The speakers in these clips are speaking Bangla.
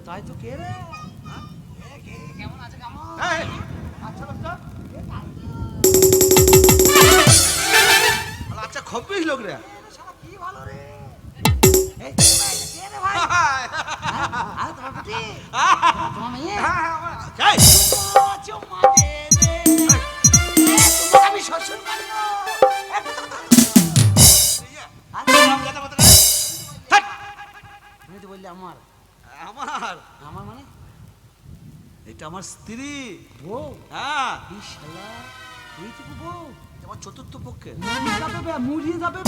তাই তো কে রে? কেমন আছে কেমন? আচ্ছা লোকটা আচ্ছা খব্বিস লোক রে কি ভালো রে। এই কে রে ভাই? আরে তোমার বেটি তোমার মেয়ে চুম্মা দে রে। তোমাকে আমি শ্বশুর বানাবো। তুমি তো বললি আমার আমার আমার মানে এটা আমার স্ত্রী বউ। হ্যাঁ বিশালা এইটুকু বউ আমার চতুর্থ পক্ষে মুড়িয়ে যাবে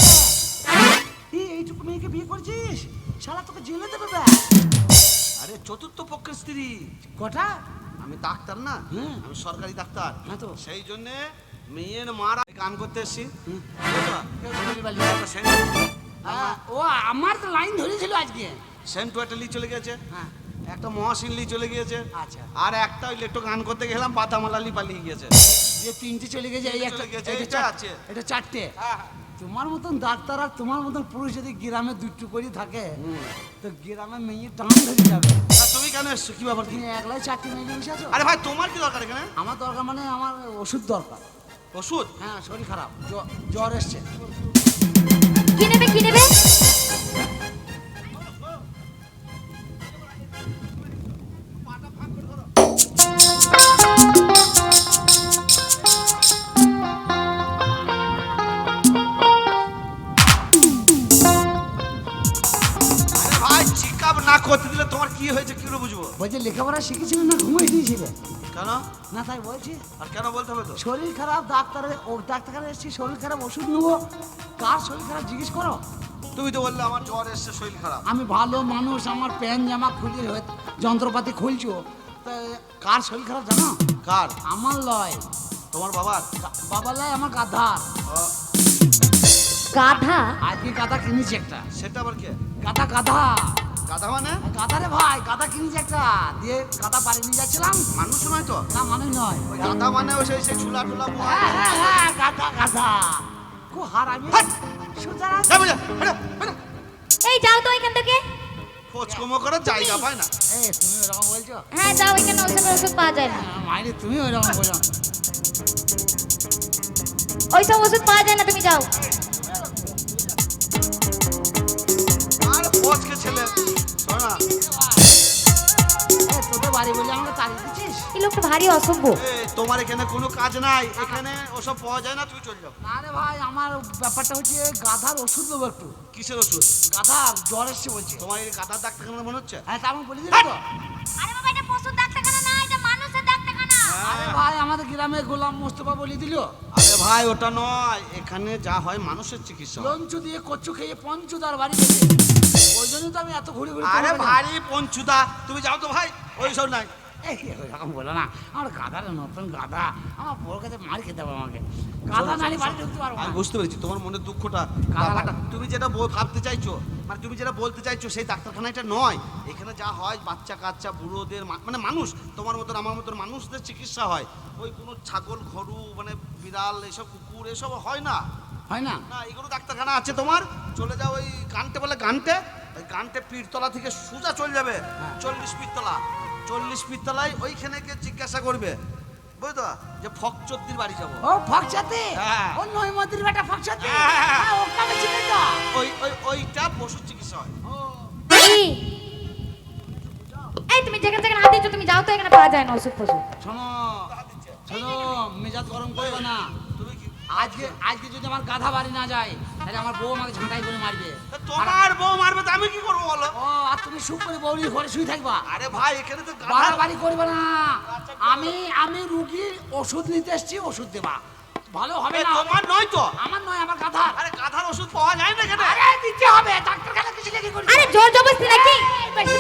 এইটুকু মেয়েকে বিয়ে করছিস শালা তোকে জেলে দেবে বে। আরে চতুর্থ পক্ষের স্ত্রী কটা? আমি ডাক্তার না আমি সরকারি ডাক্তার হ্যাঁ তো সেই জন্য মেয়ের মারা গান করতে এসছি ও আমার তো লাইন ধরেছিল আজকে। সেন্টু একটা লি চলে গেছে হ্যাঁ একটা মহাশিন লি চলে গিয়েছে আচ্ছা আর একটা ওই লেট্টো গান করতে গেলাম বাদামালা লি পালিয়ে গিয়েছে যে তিনটে চলে গেছে এই একটা চলে গেছে, এটা এইটা আছে। এটা চারটে। হ্যাঁ তোমার মতন ডাক্তার আর তোমার মতন পুরুষ যদি গ্রামে দুটো করে থাকে তো গ্রামে মেয়ে টান ধরে যাবে। তুমি কেন এসছো কি ব্যাপার কি তুমি একলাই চারটে মেয়ে বসে আছো? আরে ভাই তোমার কি দরকার এখানে আমার দরকার মানে আমার ওষুধ দরকার। ওষুধ হ্যাঁ শরীর খারাপ জ্বর এসছে। কি নেবে কি নেবে? আরে ভাই চেকআপ না করতে দিলে তোমার কি হয়েছে কি করে বুঝবো বলছে লেখাপড়া শিখেছিলেন না ঘুমিয়ে দিয়েছিলে? কেন না তাই বলছি আর কেন বলতে হবে তো শরীর খারাপ ডাক্তার এসেছি শরীর খারাপ ওষুধ নেবো। কার শরীর খারাপ জিজ্ঞেস করো। তুমি তো বললে আমার জ্বর এসছে শরীর খারাপ আমি ভালো মানুষ আমার প্যান্ট জামা খুলে যন্ত্রপাতি খুলছো তা কার শরীর খারাপ জানো? কার আমার লয় তোমার বাবার বাবা লয় আমার গাধার। গাধা? আজকে গাধা কিনেছি একটা। সেটা আবার কে গাধা গাধা গাধা মানে গাধা রে ভাই গাধা কিনেছি একটা দিয়ে গাধা বাড়ি নিয়ে যাচ্ছিলাম। মানুষ নয় তো না মানুষ নয় ওই গাধা মানে ওই সেই চুলা টুলা হ্যাঁ গাধা গাধা খুব হারামি সুতরাং এই যাও তো এখান থেকে। খোঁজ কমো করার জায়গা পায় না তুমি ওরকম বলছো? হ্যাঁ যাও, এখানে ওইসবের ওষুধ পাওয়া যায় না। মাইরে তুমি ওরকম বলো? ওইসব ওষুধ পাওয়া যায় না, তুমি যাও। আর খোঁজকে ছেলে শোনো না তোদের বাড়ি বলে আমাকে তাড়িয়ে দিচ্ছিস? এই লোকটা ভারী অসভ্য। তোমার এখানে কোনো কাজ নাই এখানে ওসব পাওয়া যায় না তুমি চলে যাও না রে ভাই আমার ব্যাপারটা হচ্ছে গাধার ওষুধ দেবো একটু। কিসের ওষুধ গাধার জ্বর এসছে বলছে। তোমার এই গাধার ডাক্তারখানা মনে হচ্ছে হ্যাঁ তা আমি বলে দিবি তো। আরে বাবা, এটা পশুর ডাক্তারখানা না, এটা মানুষের ডাক্তারখানা। আরে ভাই আমাদের গ্রামে গোলাম মোস্তফা বলে দিল আরে ভাই ওটা নয় এখানে যা হয় মানুষের চিকিৎসা হয়। লঞ্চ দিয়ে কচ্ছু খেয়ে পঞ্চদার বাড়ি গেছে ওই জন্য তো আমি এত ঘুরে ঘুরে আরে ভারী পঞ্চুদা তুমি যাও তো ভাই ওই সব নাই এরকম বলো না আমার গাধার নতুন গাধা আমার বড় কাছে মার খেতে হবে আমাকে গাধা নালি বাড়ি ঢুকতে পারবো না। আমি বুঝতে পেরেছি তোমার মনের দুঃখটা গাধা ব্যাপারটা তুমি যেটা ভাবতে চাইছো মানে তুমি যেটা বলতে চাইছো সেই ডাক্তারখানা এটা নয় এখানে যা হয় বাচ্চা কাচ্চা বুড়োদের মানে মানুষ তোমার মতন আমার মতন মানুষদের চিকিৎসা হয় ওই কোনো ছাগল গরু মানে বিড়াল এসব কুকুর এসব হয় না হয় না না এগুলো ডাক্তারখানা আছে তোমার চলে যাও ওই গানটে বলে গানটে ওই গানটে পীরতলা থেকে সোজা চলে যাবে 40 পীরতলা 40 পীরতলায় ওইখানে গিয়ে জিজ্ঞাসা করবে বুঝতো যে ফকচদ্দির বাড়ি যাবো ও ফকচাতে হ্যাঁ। ও নয়মতির বেটা ফকচাতে হ্যাঁ। ও কামে চিনে তো ওইটা পশুর চিকিৎসা হয় এই, এই তুমি যেখানে যেখানে হাত দিচ্ছ, তুমি যাও তো, এখানে পাওয়া যায় না ওষুধ ফষুধ। শোনো শোনো মেজাজ গরম করবে না। তুমি কি আজকে যদি আমার গাধা বাড়ি না যায় তাহলে আমার বউ আমাকে ঝাঁটাই করে মারবে। তোমার বউ মারবে তো আমি কি করবো বলো ও আর তুমি সুখ করে বউরি ঘরে শুয়ে থাকবা আরে ভাই এখানে তো গাধা- বাড়াবাড়ি করবে না। আমি রুগীর ওষুধ নিতে এসেছি ওষুধ দেবা ভালো হবে এ, না তোমার নয় তো আমার নয় আমার গাধা। আরে গাধার ওষুধ পাওয়া যায় না এখানে আরে দিতে হবে ডাক্তারখানা কিছু লেগে করবে। আরে জোর জবরদস্তি নাকি?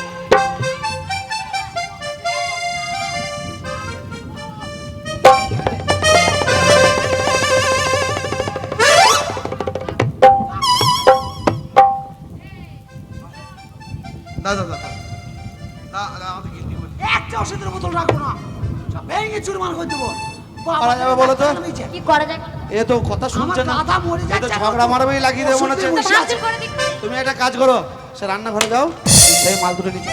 দাদা দাদা আমাদের গিলটি বলি একটা ওষুধের বোতল রাখবো না সব ভেঙে চুরমার করে দেবো। পারা যাবে বলো তো? কি করা যায়? এ তো কথা শুনছে না আমার গাধা মরে এ তো যাচ্ছে। ঝগড়া মারামারি লাগিয়ে দেবে মনে হচ্ছে ওষুধে বসে আছে। ভাঙচুর করে দিচ্ছি। তুমি একটা কাজ করো সে রান্নাঘরে যাও সেই মাল দুটো নিচে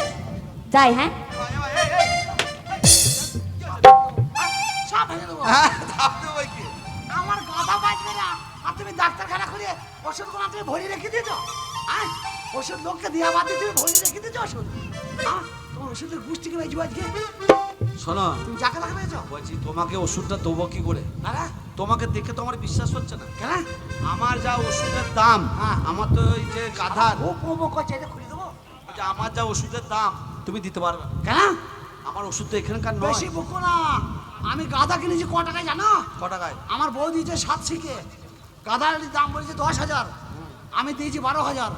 যাই হ্যাঁ সব ভেঙে দেবো। হ্যাঁ ধাপ দেবো কি আমার গাধা বাঁচবে না। আর তুমি ডাক্তারখানা করে ওষুধ গুলো তুমি ভরি রেখে দিয়েছো। হ্যাঁ ওষুধ লোককে দিয়া বাদ দিয়ে তুমি ভরি রেখে দিয়েছো ওষুধ। হ্যাঁ তোমার ওষুধের গোষ্ঠী কে বেঁচবো আজকে? শোনো তুমি যাকে তাকে পেয়েছো? বলছি তোমাকে ওষুধটা দেবো কি করে? হ্যাঁ তোমাকে দেখে তো আমার বিশ্বাস হচ্ছে না। কেন? আমার যা ওষুধের দাম, হ্যাঁ। আমার তো এই যে গাধার, ও পোবো করছে, এটা খুলে দেবো। ওই যে আমার যা ওষুধের দাম তুমি দিতে পারবে না। কেন? আমার ওষুধ তো এখানকার নয়। বেশি বকো না। আমি গাধা কিনেছি ক টাকায় জানো? ক টাকায়? আমার বউ দিয়েছে 7 শিকে। গাধার দাম বলেছে 10,000, আমি দিয়েছি 12,000।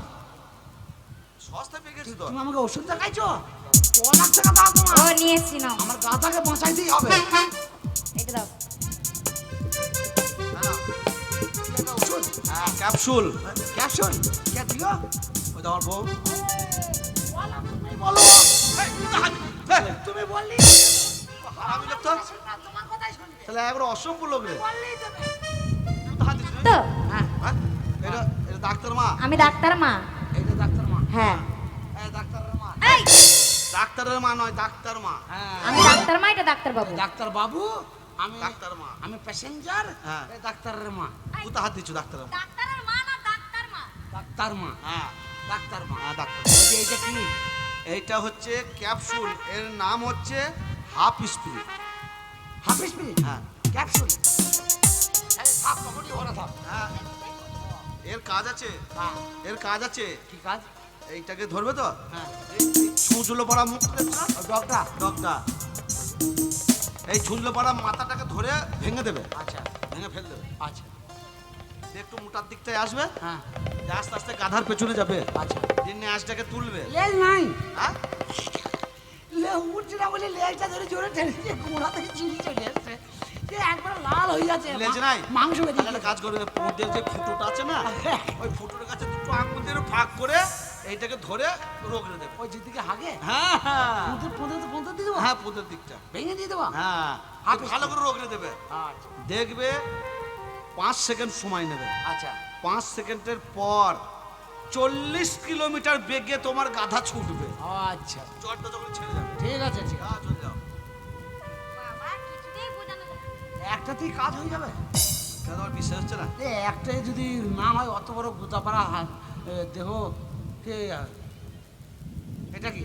সস্তায় পেয়ে গেছি তো। তুমি আমাকে ওষুধ দেখাইছো? 1 লাখ টাকা দাও তোমার। ও নিয়ে এসছি নাও আমার গাধাকে বাঁচাইতেই হবে। এটা দাও না, না, কি একটা ওষুধ? হ্যাঁ ক্যাপসুল। ক্যাপসুল কে দিল? ওই তো আমার বউ। বলো, তুমি বলো। তুমি বললি হারামি লোক তো। তোমার কথাই শুনবে। তাহলে একবার অসভ্য লোক রে। বললেই দেবে। তুমি তো হাত দিচ্ছ না? তো হ্যাঁ, হ্যাঁ? এটা এটা ডাক্তার মা। আমি ডাক্তার মা এইটা ডাক্তার মা। হ্যাঁ এই ডাক্তারের মা। এই ডাক্তারের মা নয়, ডাক্তার মা। হ্যাঁ, আমি ডাক্তার মা এটা ডাক্তার বাবু ডাক্তার বাবু, আমি ডাক্তার মা। আমি প্যাসেঞ্জার। হ্যাঁ। এই ডাক্তারের মা। তুই তো হাত দিচ্ছ ডাক্তারের মা। ডাক্তারের মা না ডাক্তার মা ডাক্তার মা। হ্যাঁ ডাক্তার মা। হ্যাঁ ডাক্তার। এই যে এইটা কি? এইটা হচ্ছে ক্যাপসুল, এর নাম হচ্ছে হাফ স্প্রিট। হাফিস পিল। হ্যাঁ ক্যাপসুল। আরে থাক, পকেটে ভরা থাক। হ্যাঁ এর কাজ আছে, হ্যাঁ, এর কাজ আছে। কি কাজ? এইটাকে ধরবে তো, হ্যাঁ, এই ছুঁচলো পড়া মুখ দেখছো? ও ডগটা। ডগটা, এই ছুঁচলো পড়া মাথাটাকে ধরে ভেঙে দেবে, আচ্ছা, ভেঙে ফেল দেবে। আচ্ছা, দিয়ে একটু মোটার দিকটায় আসবে, হ্যাঁ, দিয়ে আস্তে আস্তে গাধার পেছনে যাবে, আচ্ছা। দিয়ে ন্যাসটাকে তুলবে। লেজ নাই। হ্যাঁ লে উঠছে না বলে লেজটা ধরে জোরে ঠেলেছে, গোড়া থেকে চিড়ি চলে এসছে। যে একবার লাল হয়ে যাচ্ছে। লেজ নাই? মাংস তাহলে বেরিয়ে একটা কাজ করবে, পুঁতের যে ফুটোটা আছে না, ওই ফুটোর কাছে দুটো আঙুল দিয়ে ফাঁক করে এইটাকে ধরে রোগড়ে দেবে। ওই যেদিকে হাগে হ্যাঁ হ্যাঁ পুঁতে দিয়ে দেবো। হ্যাঁ পুঁতের দিকটা। ভেঙে দিয়ে দেবো। হ্যাঁ হাফ ভালো করে রোগড়ে দেবে। আচ্ছা, দেখবে 5 সেকেন্ড সময় নেবে। আচ্ছা, 5 সেকেন্ডের পর 40 কিলোমিটার বেগে তোমার গাধা ছুটবে। আচ্ছা, জ্বরটা যখন ছেড়ে যাবে, ঠিক আছে, ঠিক আছে। হ্যাঁ চলে যাও। বাবা কিছুতেই বোঝানো যায় না। একটাতেই কাজ হয়ে যাবে। কেন তোমার বিশ্বাস হচ্ছে না? এ একটাই যদি না হয়, অত বড় গোতাপাড়া দেহ কে? এটা কি?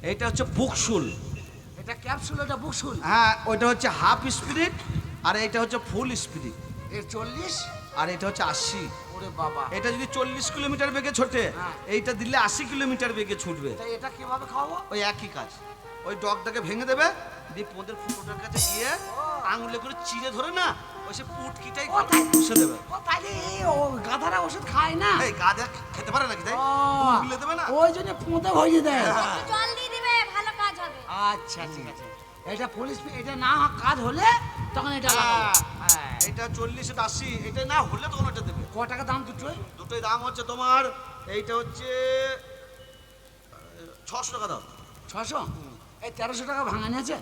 এইটা হচ্ছে বুকশুল। এটা ক্যাপসুল, এটা বুকসুল। হ্যাঁ ওইটা হচ্ছে হাফ স্পিরিট, আর এইটা হচ্ছে ফুল স্পিরিট, এর 40। আর এটা হচ্ছে 80। ওরে বাবা, এটা যদি 40 কিলোমিটার বেগে ছোটে, হ্যাঁ। এইটা দিলে 80 কিলোমিটার বেগে ছুটবে। তাই এটা কিভাবে খাওয়াবো? ওই একই কাজ। ওই ডগটাকে ভেঙে দেবে, দিয়ে পোঁদের ফুটোটার কাছে গিয়ে আঙুলে করে চিড়ে ধরে না, ওই সে পুটকিটাই ও তাই? পুষে দেবে। ও তাইলে এই ও গাধারা ওষুধ খায় না। এই গাধা খেতে পারে নাকি তাই? ও, উগলে দেবে না? ওই জন্য পুঁতে ভরিয়ে দেয়। হ্যাঁ। একটু জল দিয়ে দিবে ভালো কাজ হবে আচ্ছা, ঠিক আছে। এটা পুলিশ, এটা না কাজ হলে তখন এটা লাগাবো। হ্যাঁ। এটা 40, এটা 80, এটা না হলে তখন ওটা দেবে। ক টাকা দাম দুটোই? দুটোই দাম হচ্ছে তোমার, এইটা হচ্ছে 600 টাকা দাও। 600? এই 1300 টাকা ভাঙানি আছে?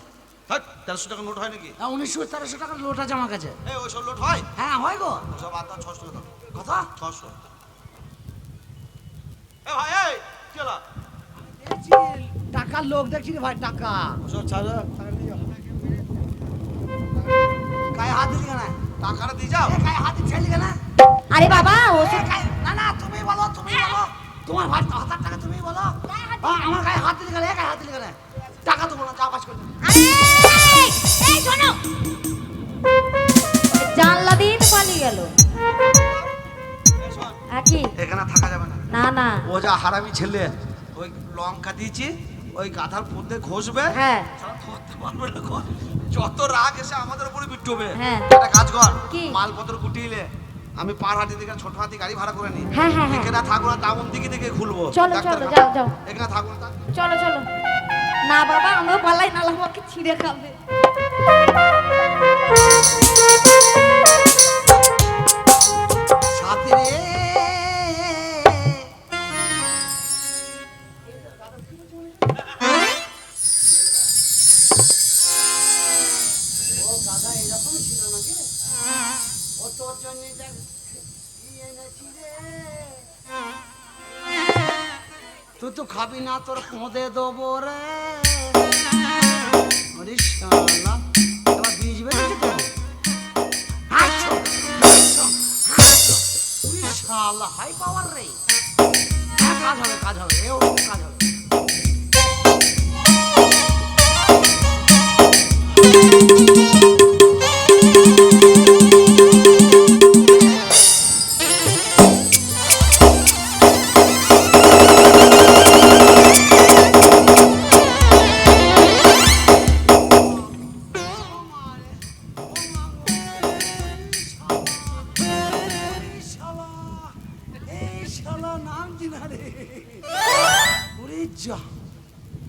হ্যাঁ 1300 টাকা নোট হয় নাকি? 1900-1300 টাকার লোট আছে আমার কাছে। এই ওই সব লোট হয়? হ্যাঁ, হয় গো। ওসব বাদ দাও, 600 টাকা দাও। কথা 600। এ ভাই এই কি হলো? দেখছি টাকার লোক, দেখছি রে ভাই, টাকা। ওসব ছাড়ো, গায়ে হাত দিলি কেন? টাকাটা দিয়ে যাও। এ, গায়ে হাত দিলি কেন? আরে বাবা ওষুধ না না, তুমি বলো, তুমি বলো। তোমার ভাই হাজার টাকা তুমি বলো। আমার গায়ে হাত দিলি কেন? এ, গায়ে হাত দিলি কেন? টাকা দেবো না, যা কাজ করে দেবো। আরে এই শোনো জানলা দিয়ে তো পালিয়ে গেল এই শোন, কি এখানে থাকা যাবে না। না না ও যা হারামি ছেলে, ওই লঙ্কা দিয়েছি, ওই গাধার মধ্যে ঘষবে। হ্যাঁ সারা ধরতে পারবে না গো। যত রাগ এসে আমাদের উপরে বিট্টবে। হ্যাঁ। একটা কাজ কর, কি? মালপত্র গুটিয়ে আমি পার হাটি থেকে ছোট হাতি গাড়ি ভাড়া করে নি। হ্যাঁ, হ্যাঁ, হ্যাঁ। এখানে থাকবো না, টাউন দিকে দিকে খুলবো। চলো, ডাক্তারখানা। যাও, যাও। এখানে থাকবো না, চলো চলো না বাবা আমিও পালাই না আমাকে ছিঁড়ে খাবে সাথে রে, ও গাধা এরকম ছিল নাকি? ও তোর জন্য দেখ কি এনেছি রে। তুই তো খাবি খাবি না তোর পোঁদে দেবো রে। ওরে শালা, এবার বীজ বেরিয়েছে তো। হাঁচো, হাঁচো, হাঁচো। ওরে শালা, হাই পাওয়ার রে। হ্যাঁ, কাজ হবে, কাজ হবে, এও কাজ হবে।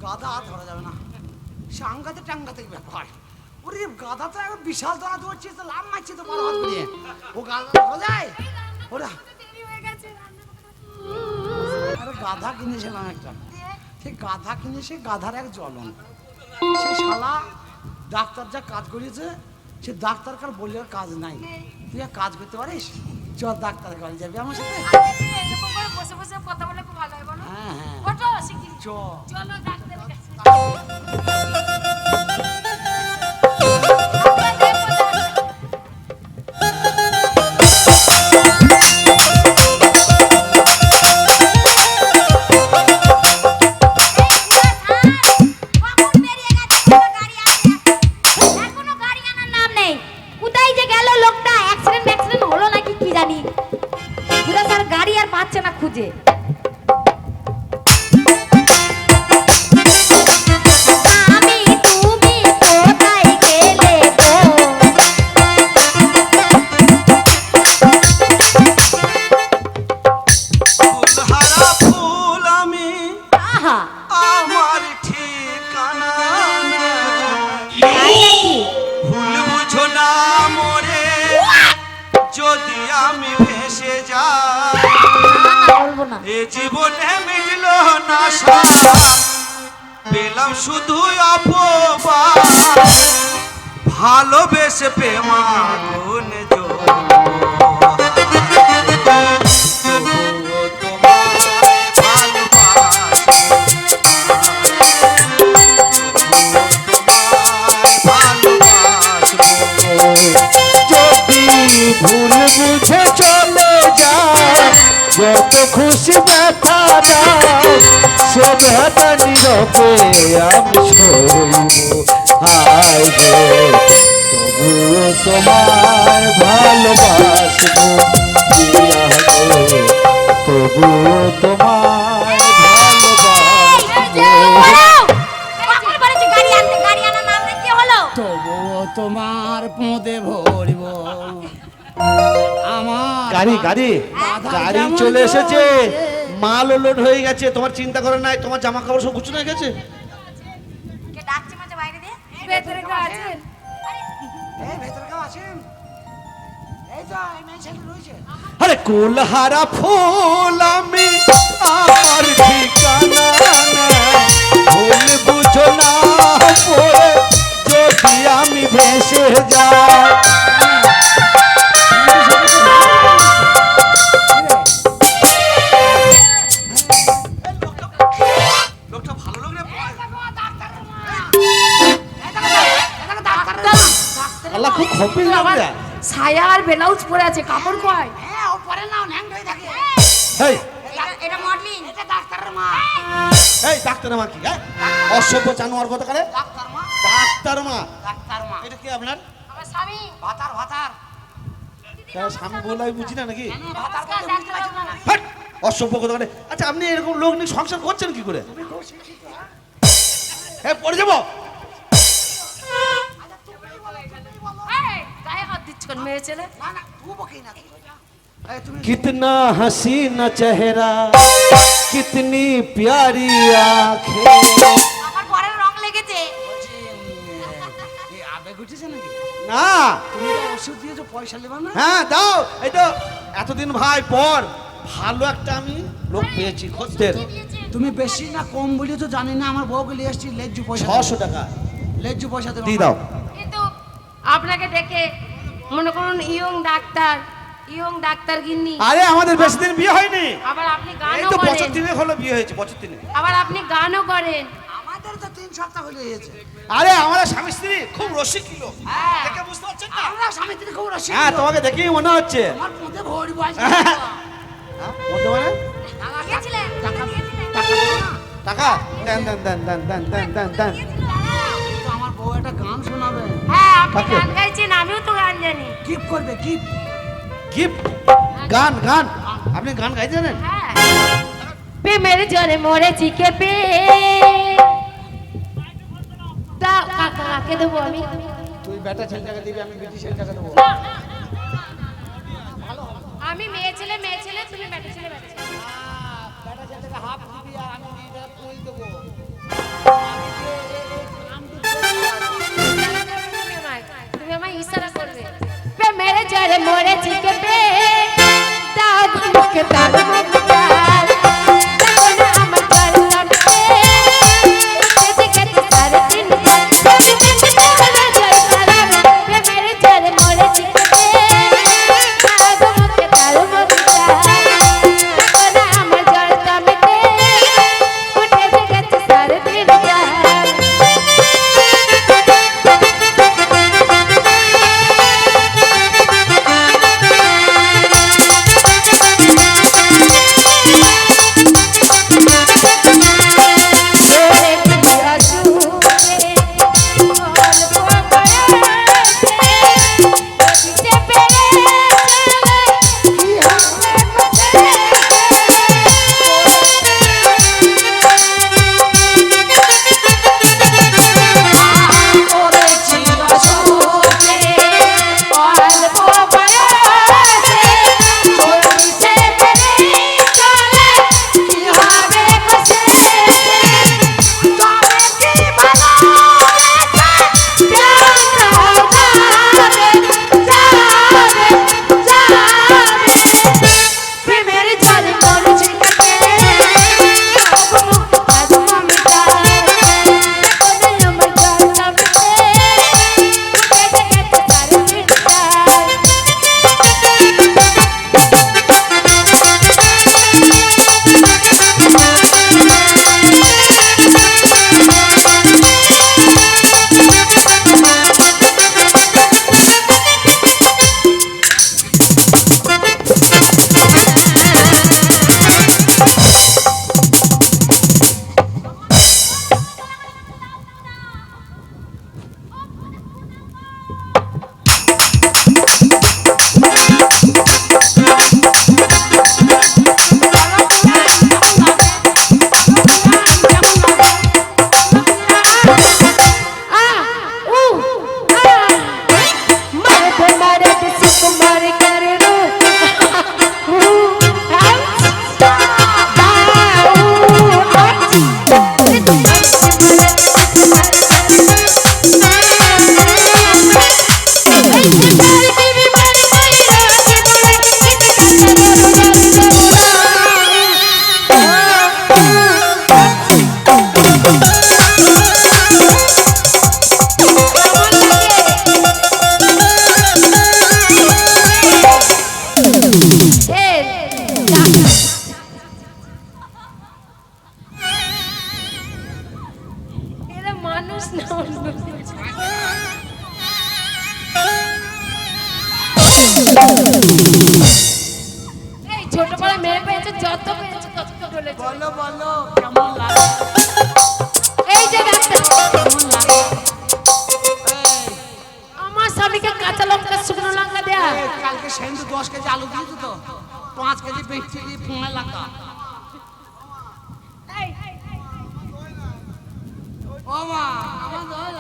গাধা ধরা যাবে না, সাংঘাতে টাঙ্গাতে ব্যাপার। ওরে গাধা তো এখন বিশাল ধরা ধরছিস, তো লাভ মারছি তো বড় হাত দিয়ে। ও গাধা ধরা যায় ওরা। আরে গাধা কিনেছিলাম একটা, সে গাধা কিনে সে গাধার এক জ্বলন। সে শালা ডাক্তার যা কাজ করিয়েছে, সে ডাক্তার কার বললে কাজ নাই। তুই এক কাজ করতে পারিস, চ ডাক্তারের কাছে যাবি আমার সাথে। এরকম করে বসে বসে কথা বলে খুব ভালো হয় বলো। হ্যাঁ হ্যাঁ, ওঠো শিগগিরি। চ। চলো ডাক্তারের কাছে। কখন বেরিয়ে গেছে, কোনো গাড়ি আসে? এখনো গাড়ি আনার নাম নেই। কোথায় যে গেল লোকটা? অ্যাক্সিডেন্ট হলো নাকি কি জানি। পুরো স্যার গাড়ি আর পাচ্ছে না খুঁজে। আমি তুমি কোথায় গেলে গো? ফুলহারা ফুল আমি, আহা, আমার ঠিকানা নাই। তাই নাকি? ভুল বুঝো না মোরে, যদি আমি ভেসে যাই। না না, বলবো না। এ জীবনে মিটলো না সার, পেলাম শুধু অপবাদ। ভালোবেসে প্রেমাগুন ভুল বুঝে চলে যায়, যত খুশি ব্যথা দাও, সে ব্যথা নীরবে আমি সইব। হায় গো, তবুও তোমার ভালোবাসবো প্রিয়া গো, তবুও তোমার ভালোবাসবো। কখন বলেছে গাড়ি আনতে? গাড়ি আনার নাম নেই, কি হলো? তবুও তোমার পোঁদে ভরব আমার। গাড়ি গাড়ি গাড়ি চলে এসেছে, মাল লোড হয়ে গেছে। তোমার চিন্তা করে নাই, তোমার জামা কাপড় সব গুছানো হয়ে গেছে। কে ডাকছে মাঝে বাইরে দিয়ে? ভেতরে কেউ আছেন? এই ভেতরে কেউ আছেন? এই তো এই মেয়ে ছেলে রয়েছে। আরে কুলহারা ফুল আমি, আমার ঠিকানা নাই। ভুল বুঝো না পড়ে, যদি আমি ভেসে যাই। লোকটা ভালো লোক রে। আল্লাহ খুব খপিল না আমরা। ছায়া আর ব্লাউজ পরে আছে, কাপড় কয়? হ্যাঁ, ও পরে নাও ন্যাংট হয়ে থাকে। এই এটা মডেলিং। এটা ডাক্তারের মা। এই ডাক্তার মা কি? হ্যাঁ, অসভ্য জানোয়ার কথা করে। ডাক্তার মা, ডাক্তার মা, ডাক্তার মা। এটা কি আপনার? আমার স্বামী। ভাতার ভাতার। স্বামী বলে আমি বুঝি না নাকি? ভাতার বলতে বুঝতে পারছো না নাকি? হাট! অসভ্য কথা করে। আচ্ছা, আপনি এরকম লোক নিয়ে সংসার করছেন কি করে? হ্যাঁ, পড়ে যাবো। এই, গায়ে হাত দিচ্ছ কেন মেয়ে ছেলে? না না, তুই বকেই না। এই তুমি कितना हसीना चेहरा, कितनी प्यारी आंखें। আমার পরের রং লেগেছে। বলছি, এই আবেগ উঠেছে নাকি? না, তুমি তো ওষুধ দিয়েছো, পয়সা নেবা না? হ্যাঁ দাও। এই তো এতদিন ভাই পর ভালো একটা আমি লোক পেয়েছি, খদ্দের। তুমি বেশি না কম বলি তো জানি না। আমার বউকে নিয়ে এসছি, লেজ্জু পয়সা 600 টাকা লেজ্জু পয়সা দেবো। দিয়ে দাও। কিন্তু আপনাকে দেখে মনে করুন ইয়ং ডাক্তার, ইয়ং ডাক্তার গিন্নি। আরে আমাদের বেশি দিন বিয়ে হয়নি, আবার আপনি এই গানও তো বছর করেন। তিনেক হলো বিয়ে হয়েছে, বছর তিনেক। আবার আপনি গানও করেন। আমাদের তো 3 সপ্তাহ হয়ে গেছে। আরে আমাদের স্বামী স্ত্রী খুব রসিক ছিল, হ্যাঁ। দেখে বুঝতে পারছেন না? আমরা স্বামী স্ত্রী খুব রসিক। হ্যাঁ, তোমাকে দেখেই মনে হচ্ছে। আমার মধ্যে ভরি বয়স। বলতে মানে গেছিলেন? টাকা টাকা দেবো না? টাকা দেন দেন দেন দেন দেন দেন দেন দেন। তো আমার বউ একটা গান শোনাবে। হ্যাঁ, আপনি কাকে? গান গাইছেন, আমিও তো গান জানি। গিফট করবে গিফট। গিফট, গান গান, আপনি গান গাইতে জানেন? হ্যাঁ। প্রেমের জোরে মরেছি কেঁপে। দাও, কাকে দেবো আমি? তুই বেটা ছেলেটাকে দিবি, আমি বেটি ছেলেটাকে দেবো। আমি মেয়ে ছেলে, তুমি বেটা ছেলে, বেটা ছেলে। বেটা ছেলেটাকে হাফ দিবি আর আমি মেয়েটা ফুল দেবো। তুমি আমায় ইশারা করবে। প্রেমের জোরে মরেছি কেঁপে। দাও মুখে তার মুখটার। দেখো না আমার জলটাকে। কেটে কেটে সাড়ে তিন ঘন্টা। কেটে কেটে সারা জলটা। প্রেমের জোরে মরেছি কেঁপে। দাও মুখে তার মুখটার। দেখো না আমার জলটা মেটে। কেটে কেটে সাড়ে তিন ঘন্টা। এরা মানুষ না এই ছোটবেলা মেরে পেয়েছে, যত পেয়েছে তত বলেছে। বলো বলো কেমন লাগে? এই যে ডাক্তার, কেমন লাগে? এই, আমার স্বামীকে কাঁচা লঙ্কা শুকনো লঙ্কা দেয়া। এই, কালকে সেন্দু 10 কেজি আলু দিয়েছো তো 5 কেজি বেচছি দিয়ে ফোনে লাগা। ও মা আমার দোল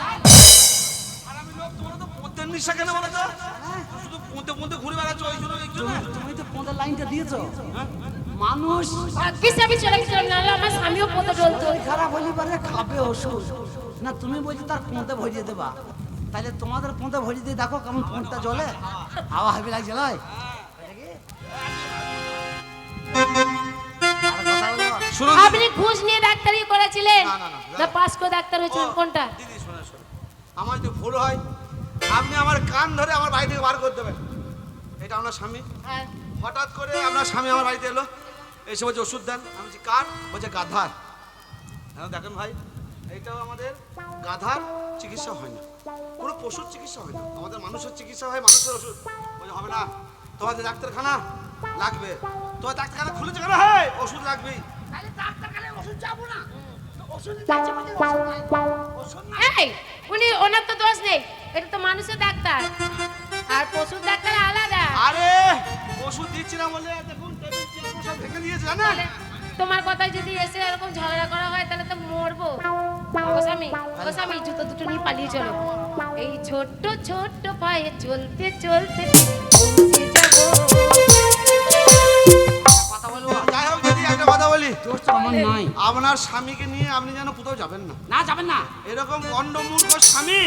আর আমি লোক তোমরা তো পদ্মের নিশা কেন বলো তো? শুধু পদ্মে পদ্মে ঘুরে বেড়াচ্ছ ওই জন্য এই জন্য। তুমি তো পদের লাইনটা দিয়েছো। মানুষ কিসে আমি চলে গেছিলাম, নাহলে আমার স্বামীও পথে চলতো। শরীর খারাপ হলে পারে খাবে ওষুধ না, তুমি বলছো তার পোঁতে ভরিয়ে দেবা, তাহলে তোমাদের পোঁতে ভরিয়ে দিয়ে দেখো কেমন পোঁতটা জ্বলে, হাওয়া হাবি লাগছে লয়। শুনুন আপনি ঘুষ নিয়ে ডাক্তারি করেছিলেন না, না, না। না পাস করে ডাক্তার হয়েছিলেন, কোনটা? দিদি শোনো শোনো, আমার যদি ভুল হয় আপনি আমার কান ধরে আমার বাড়ি থেকে বার করে দেবেন। এটা আপনার স্বামী? হ্যাঁ। হঠাৎ করে আপনার স্বামী আমার বাড়িতে এলো, এসে বলছে ওষুধ দেন। আমি বলছি কার? বলছে গাধার। হ্যাঁ দেখেন ভাই, এইটাও আমাদের গাধার চিকিৎসা হয় না, কোনো পশুর চিকিৎসা হয় না, আমাদের মানুষের চিকিৎসা হয়, মানুষের ওষুধ। বলছে হবে না, তোমাদের ডাক্তারখানা লাগবে। তোমার ডাক্তারখানা খুলেছে কেন? হ্যাঁ ওষুধ লাগবেই। তাহলে ডাক্তারখানায় ওষুধ যাবো না, ওষুধ যাচ্ছে বলে ওষুধ নাই, ওষুধ নাই। এই উনি ওনার তো দোষ নেই, এটা তো মানুষের ডাক্তার আর পশুর ডাক্তার আলাদা। আরে ওষুধ দিচ্ছি না বলে দেখুন টেবিল চেয়ার সব ভেঙে দিয়েছে জানেন? তাহলে তোমার কথায় যদি এসে এরকম ঝগড়া করা হয় তাহলে তো মরবো। ও স্বামী জুতো দুটো নিয়ে পালিয়ে চলো। এই ছোট্ট ছোট্ট পায়ে চলতে চলতে পৌঁছে যাবো। কথা বলবো? যাই হোক, যদি একটা কথা বলি, দোষ তো আমার নাই। আপনার স্বামীকে নিয়ে আপনি যেন কোথাও যাবেন না। না যাবেন না। এরকম গন্ডমূর্খ স্বামী,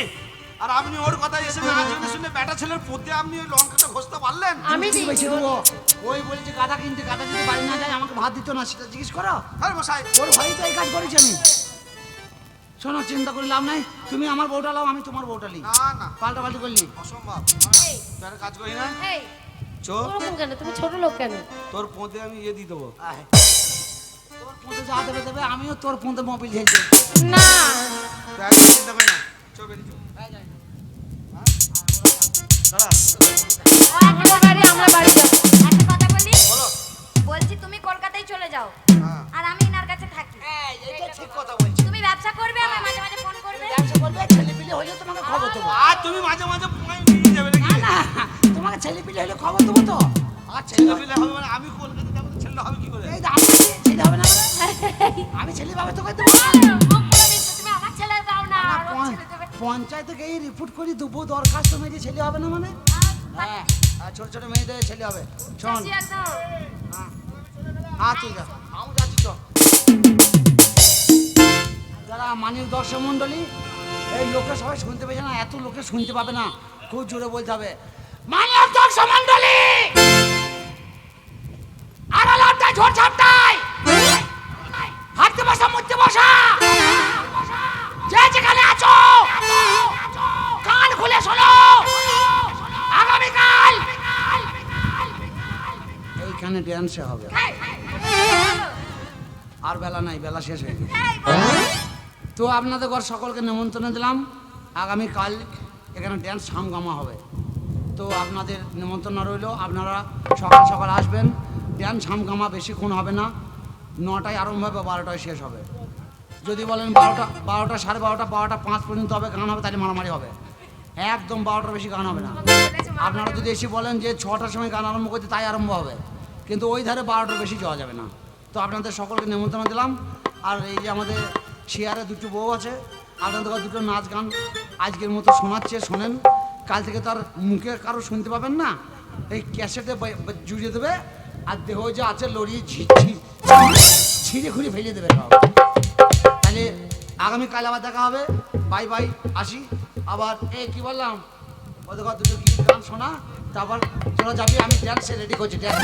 আর আপনি ওর কথা এসে না জেনে শুনে বেটা ছেলের প্রতি আপনি ওই লঙ্কাটা ঘষতে পারলেন? আমি কি দিই। বেশি দেবো? ওই বলেছে গাধা কিনতে, গাধা যদি বাড়ি না যায় আমাকে ভাত দিত না, সেটা জিজ্ঞেস করো। আরে মশাই, ওর ভাই তো এই কাজ করেছি আমি। শোনো, চিন্তা করে লাভ নাই, তুমি আমার বউটা লাও, আমি তোমার বউটা লি। না না, পাল্টা পাল্টি করলি অসম্ভব। এই, তুই একটা কাজ করি না, এই, চো ওরকম কেন? তুমি ছোট লোক কেন? তোর পোঁতে আমি ইয়ে দিয়ে দেবো। তোর পোঁতে যা দেবে দেবে, আমিও তোর পোঁতে মোবিল ঝেলছি। না, তুই একদম চিন্তা করি না, চো বেরিয়ে চো। দাঁড়া, আমাদের বাড়ি আমরা বাড়ি যাবো। একটা কথা বলি, বলো। বলছি তুমি কলকাতায় চলে যাও হ্যাঁ। আর আমি এনার কাছে থাকি। এটা ঠিক কথা বলছি। তুমি ব্যবসা করবে, আমার মাঝে মাঝে ফোন করবে। ব্যবসা করবে, ছেলে পিলে হলেও তোমাকে খবর দেবো। আর তুমি মাঝে মাঝে পুরাই নিয়ে যাবে নাকি? না না, তোমাকে ছেলে পিলে হলে খবর দেবো তো। আর ছেলে ছেলে পেলে হবে মানে আমি কলকাতা যাবো, ছেলে হবে কি করে? এই আমি ছেলে হবে না মানে? আমি ছেলে ভাবে তোকে দেবো না। মুখ পুরো মিথ্যে, তুমি আমার ছেলে দাও না, আর ওর ছেলে দেবে। পঞ্চায়েত থেকে এই রিপোর্ট করি দেবো, দরখাস্ত মেয়েদের ছেলে হবে না মানে? হ্যাঁ, আর ছোট ছোট মেয়েদের ছেলে হবে। শোন, বুঝছি একদম। হ্যাঁ ঠিক আছে, আমি যাচ্ছি তো। যারা মানিক দর্শক মন্ডলী, এই লোকে সবাই শুনতে পেয়েছে না, এত লোকে শুনতে পাবে না, খুব জোরে বলতে হবে। মানিক দর্শক মন্ডলী, আরো লাভটাই ঝোর ঝাপটাই, হাঁটতে বসা, মুড়তে বসা, যে যেখানে আছো কান খুলে শোনো, আগামীকাল এইখানে ড্যান্সে হবে। আর বেলা নাই, বেলা শেষ হয়ে গেছে। তো আপনাদের ঘর সকলকে নিমন্ত্রণ দিলাম, আগামীকাল এখানে ড্যান্স সামগামা হবে। তো আপনাদের নিমন্ত্রণ রইল, আপনারা সকাল সকাল আসবেন। ড্যান্স সামগামা বেশিক্ষণ হবে না, 9টায় আরম্ভ হবে, 12টায় শেষ হবে। যদি বলেন 12টা, 12টা, 12:30, 12:05 পর্যন্ত হবে, গান হবে, তাহলে মারামারি হবে। একদম 12টার বেশি গান হবে না। আপনারা যদি এসে বলেন যে 6টার সময় গান আরম্ভ করতে, তাই আরম্ভ হবে, কিন্তু ওই ধারে 12টার বেশি যাওয়া যাবে না। তো আপনাদের সকলকে নিমন্ত্রণ দিলাম। আর এই যে আমাদের শেয়ারে দুটো বউ আছে, আপনাদের ঘর দুটো নাচ গান আজকের মতো শোনাচ্ছে, শোনেন। কাল থেকে তার মুখে কারো শুনতে পাবেন না, এই ক্যাসেটে জুড়িয়ে দেবে, আর দেহ যে আছে লড়িয়ে ছিঁড়ে খুঁড়ে ফেলে দেবে সব। তাহলে আগামীকাল আবার দেখা হবে। বাই বাই, আসি আবার। এই কি বললাম, ওদের ঘর দুটো গীত গান শোনা, তারপর চলো যাবি, আমি ড্যান্সে রেডি করছি, ড্যান্স।